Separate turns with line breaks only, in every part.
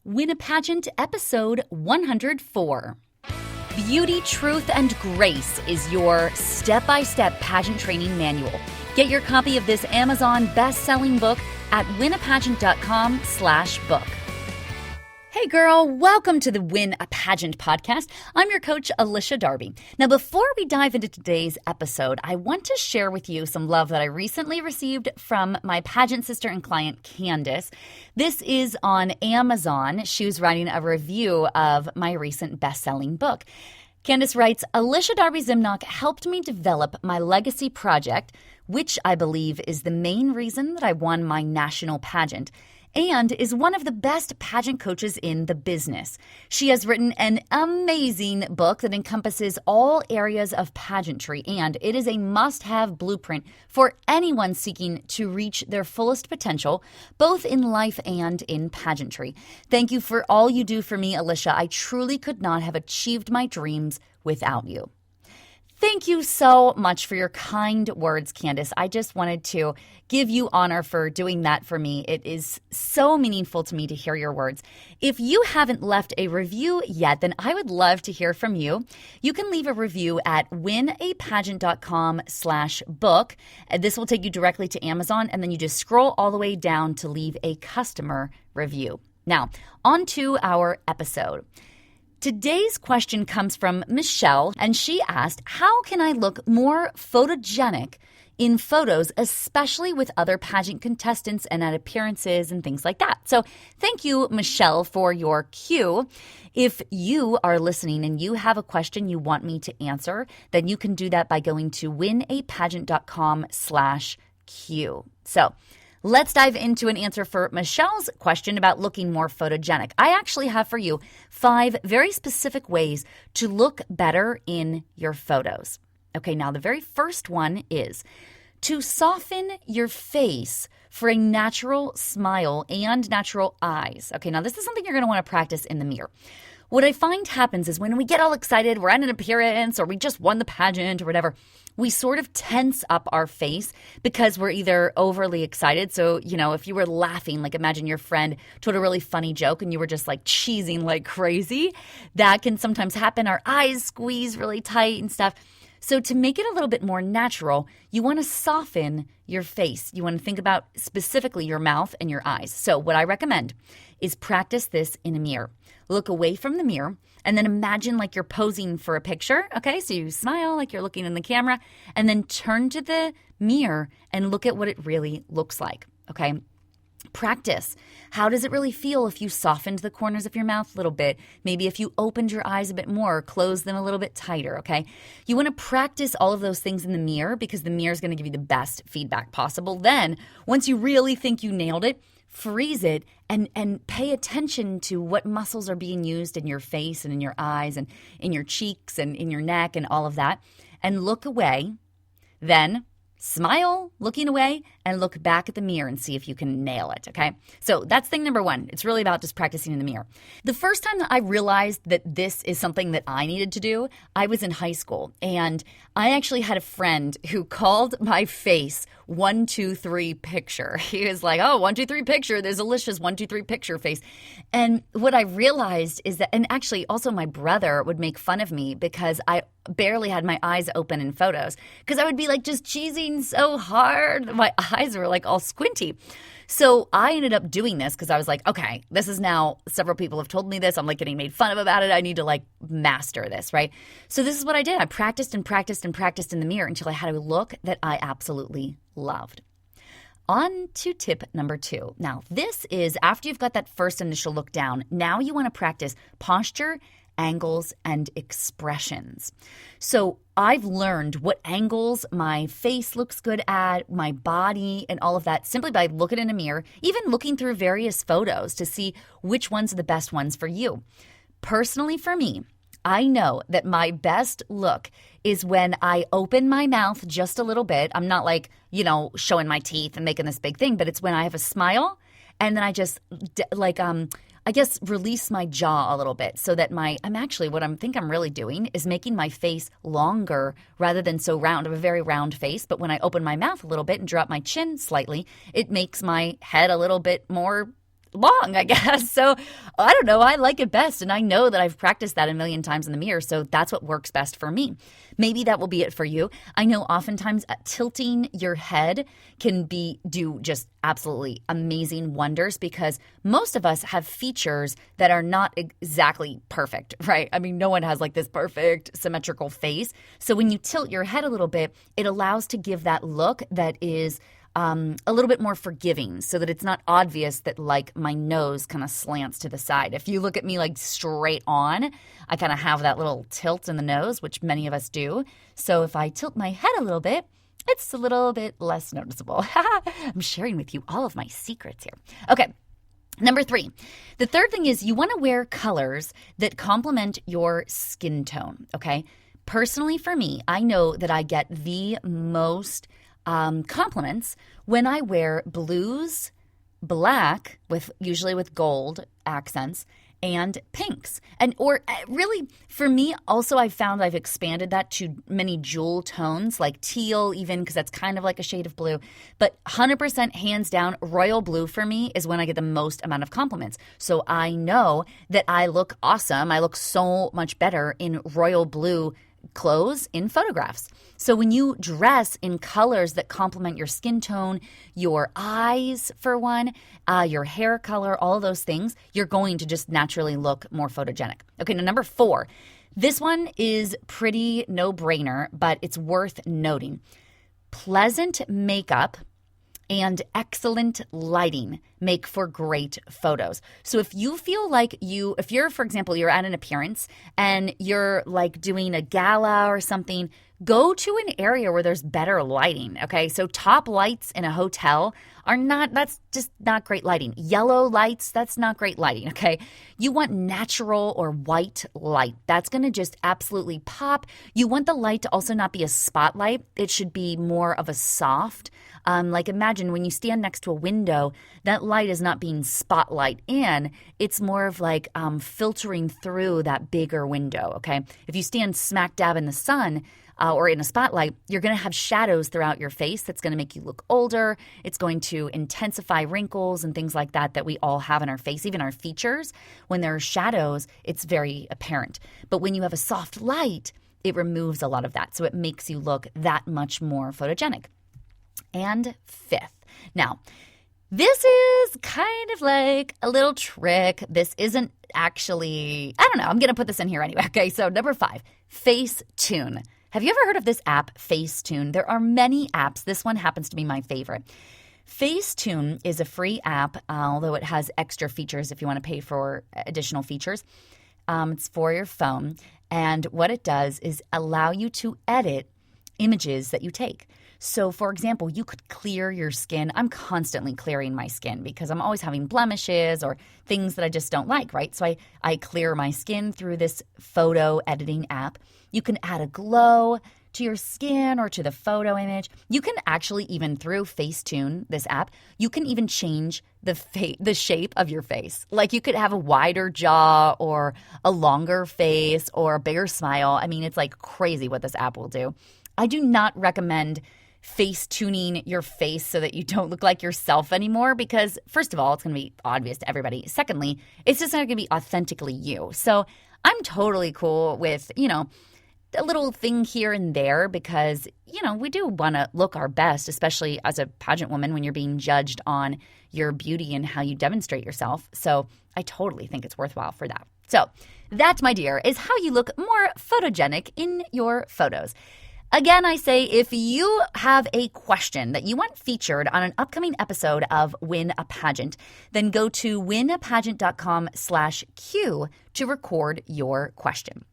Win a Pageant, episode 104. Beauty, Truth, and Grace is your step-by-step pageant training manual. Get your copy of this Amazon best-selling book at winapageant.com/book. Hey girl, welcome to the Win a Pageant podcast. I'm your coach, Alycia Darby. Now, before we dive into today's episode, I want to share with you some love that I recently received from my pageant sister and client, Candace. This is on Amazon. She was writing a review of my recent best-selling book. Candace writes, Alycia Darby Zimnock helped me develop my legacy project, which I believe is the main reason that I won my national pageant, and is one of the best pageant coaches in the business. She has written an amazing book that encompasses all areas of pageantry, and it is a must-have blueprint for anyone seeking to reach their fullest potential, both in life and in pageantry. Thank you for all you do for me, Alycia. I truly could not have achieved my dreams without you. Thank you so much for your kind words, Candace. I just wanted to give you honor for doing that for me. It is so meaningful to me to hear your words. If you haven't left a review yet, then I would love to hear from you. You can leave a review at winapageant.com/book. This will take you directly to Amazon, and then you just scroll all the way down to leave a customer review. Now, on to our episode. Today's question comes from Michele, and she asked, how can I look more photogenic in photos, especially with other pageant contestants and at appearances and things like that? So thank you, Michele, for your cue. If you are listening and you have a question you want me to answer, then you can do that by going to winapageant.com/Q. So let's dive into an answer for Michele's question about looking more photogenic. I actually have for you 5 very specific ways to look better in your photos. Okay, now the very first one is to soften your face for a natural smile and natural eyes. Okay, now this is something you're going to want to practice in the mirror. What I find happens is when we get all excited, we're at an appearance or we just won the pageant or whatever, we sort of tense up our face because we're either overly excited. So, if you were laughing, like imagine your friend told a really funny joke and you were just like cheesing like crazy. That can sometimes happen. Our eyes squeeze really tight and stuff. So to make it a little bit more natural, you want to soften your face. You want to think about specifically your mouth and your eyes. So what I recommend is practice this in a mirror. Look away from the mirror and then imagine like you're posing for a picture. Okay, so you smile like you're looking in the camera and then turn to the mirror and look at what it really looks like. Okay. Practice. How does it really feel if you softened the corners of your mouth a little bit? Maybe if you opened your eyes a bit more, closed them a little bit tighter, okay? You want to practice all of those things in the mirror because the mirror is going to give you the best feedback possible. Then, once you really think you nailed it, freeze it and pay attention to what muscles are being used in your face and in your eyes and in your cheeks and in your neck and all of that. And look away. Then smile, looking away, and look back at the mirror and see if you can nail it, okay? So that's thing number 1. It's really about just practicing in the mirror. The first time that I realized that this is something that I needed to do, I was in high school, and I actually had a friend who called my face 1, 2, 3 picture. He was like, oh, 1, 2, 3 picture. There's Alicia's 1, 2, 3 picture face. And what I realized is that, and actually also my brother would make fun of me because I barely had my eyes open in photos because I would be like just cheesing so hard. My eyes were like all squinty. So I ended up doing this because I was like, okay, this is now, several people have told me this. I'm like getting made fun of about it. I need to like master this, right? So this is what I did. I practiced and practiced and practiced in the mirror until I had a look that I absolutely loved. On to tip number 2. Now, this is after you've got that first initial look down. Now you want to practice posture, angles, and expressions. So I've learned what angles my face looks good at, my body, and all of that simply by looking in a mirror, even looking through various photos to see which ones are the best ones for you. Personally, for me, I know that my best look is when I open my mouth just a little bit. I'm not like, showing my teeth and making this big thing, but it's when I have a smile and then I just release my jaw a little bit so that what I'm really doing is making my face longer rather than so round. I have a very round face, but when I open my mouth a little bit and drop my chin slightly, it makes my head a little bit more long, I guess. So I don't know. I like it best. And I know that I've practiced that a million times in the mirror. So that's what works best for me. Maybe that will be it for you. I know oftentimes tilting your head can do just absolutely amazing wonders because most of us have features that are not exactly perfect, right? I mean, no one has like this perfect symmetrical face. So when you tilt your head a little bit, it allows to give that look that is a little bit more forgiving so that it's not obvious that like my nose kind of slants to the side. If you look at me like straight on, I kind of have that little tilt in the nose, which many of us do. So if I tilt my head a little bit, it's a little bit less noticeable. I'm sharing with you all of my secrets here. Okay. Number 3, the third thing is you want to wear colors that complement your skin tone, okay? Personally, for me, I know that I get the most compliments when I wear blues, black, usually with gold accents, and pinks. Or really, for me, also I found I've expanded that to many jewel tones, like teal even, because that's kind of like a shade of blue. But 100% hands down, royal blue for me is when I get the most amount of compliments. So I know that I look awesome. I look so much better in royal blue clothes in photographs. So when you dress in colors that complement your skin tone, your eyes for one, your hair color, all those things, you're going to just naturally look more photogenic. Okay, now number 4. This one is pretty no-brainer, but it's worth noting. Pleasant makeup and excellent lighting make for great photos. So if you feel like if you're, for example, you're at an appearance and you're like doing a gala or something, go to an area where there's better lighting, okay? So top lights in a hotel that's just not great lighting. Yellow lights, that's not great lighting, okay? You want natural or white light. That's going to just absolutely pop. You want the light to also not be a spotlight. It should be more of a soft. Like imagine when you stand next to a window, that light is not being spotlight in. It's more of like filtering through that bigger window, okay? If you stand smack dab in the sun, or in a spotlight, you're going to have shadows throughout your face that's going to make you look older. It's going to intensify wrinkles and things like that we all have in our face, even our features. When there are shadows, it's very apparent. But when you have a soft light, it removes a lot of that. So it makes you look that much more photogenic. And 5th. Now, this is kind of like a little trick. This isn't actually, I don't know. I'm going to put this in here anyway. Okay, so number 5, Facetune. Have you ever heard of this app, Facetune? There are many apps. This one happens to be my favorite. Facetune is a free app, although it has extra features if you want to pay for additional features. It's for your phone. And what it does is allow you to edit images that you take. So, for example, you could clear your skin. I'm constantly clearing my skin because I'm always having blemishes or things that I just don't like, right? So I clear my skin through this photo editing app. You can add a glow to your skin or to the photo image. You can actually even through Facetune, this app, you can even change the shape of your face. Like you could have a wider jaw or a longer face or a bigger smile. I mean, it's like crazy what this app will do. I do not recommend face tuning your face so that you don't look like yourself anymore because, first of all, it's going to be obvious to everybody. Secondly, it's just not going to be authentically you. So I'm totally cool with, a little thing here and there because, we do want to look our best, especially as a pageant woman when you're being judged on your beauty and how you demonstrate yourself. So I totally think it's worthwhile for that. So that, my dear, is how you look more photogenic in your photos. Again, I say if you have a question that you want featured on an upcoming episode of Win a Pageant, then go to winapageant.com/Q to record your question.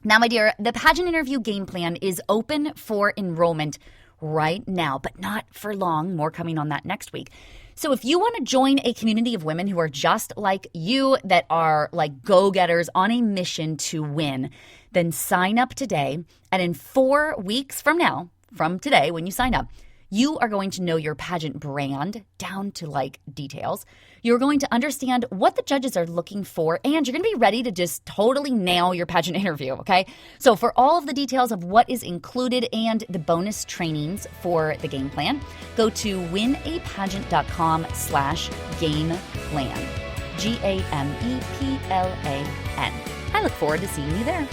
Now, my dear, the pageant interview game plan is open for enrollment right now, but not for long. More coming on that next week. So if you want to join a community of women who are just like you, that are like go-getters on a mission to win, then sign up today. And in 4 weeks from now, from today when you sign up, You are going to know your pageant brand down to like details. You're going to understand what the judges are looking for, and you're going to be ready to just totally nail your pageant interview, okay? So for all of the details of what is included and the bonus trainings for the game plan, go to winapageant.com/game plan. GAMEPLAN. I look forward to seeing you there.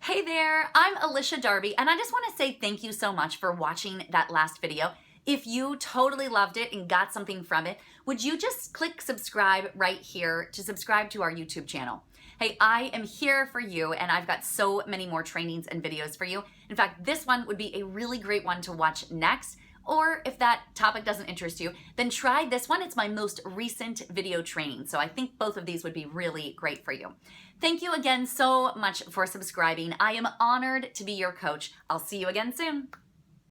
Hey there, I'm Alycia Darby, and I just want to say thank you so much for watching that last video. If you totally loved it and got something from it, would you just click subscribe right here to subscribe to our YouTube channel? Hey, I am here for you, and I've got so many more trainings and videos for you. In fact, this one would be a really great one to watch next. Or if that topic doesn't interest you, then try this one. It's my most recent video training. So I think both of these would be really great for you. Thank you again so much for subscribing. I am honored to be your coach. I'll see you again soon.